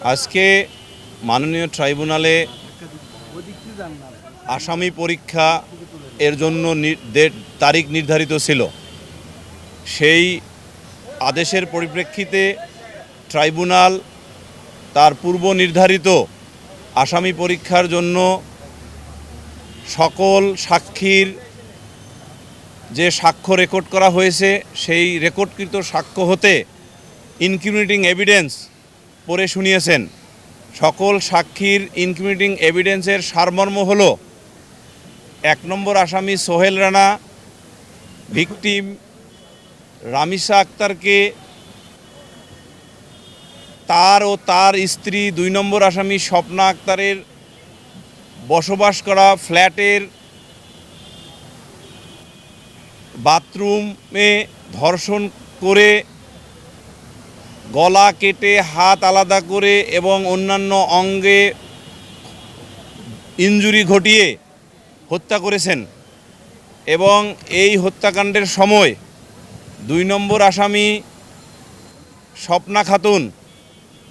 আজকে মাননীয় ট্রাইব্যুনালে আসামি পরীক্ষা এর জন্য তারিখ নির্ধারিত ছিল। সেই আদেশের পরিপ্রেক্ষিতে ট্রাইব্যুনাল তার পূর্ব নির্ধারিত আসামি পরীক্ষার জন্য সকল সাক্ষীর যে সাক্ষ্য রেকর্ড করা হয়েছে সেই রেকর্ডকৃত সাক্ষ্য হতে ইনক্রিমিনেটিং এভিডেন্স পড়ে শুনিয়েছেন। সকল সাক্ষীর ইনক্রিমিনেটিং এভিডেন্সের সারমর্ম হল 1 নম্বর আসামি সোহেল রানা ভিকটিম রামিসা আক্তারকে তার ও তার স্ত্রী 2 নম্বর আসামি স্বপ্না আক্তারের বসবাস করা ফ্ল্যাটের বাথরুমে ধর্ষণ করে গলা কেটে হাত আলাদা করে এবং অন্যান্য অঙ্গে ইনজুরি ঘটিয়ে হত্যা করেছেন এবং এই হত্যাকাণ্ডের সময় 2 নম্বর আসামি স্বপ্না খাতুন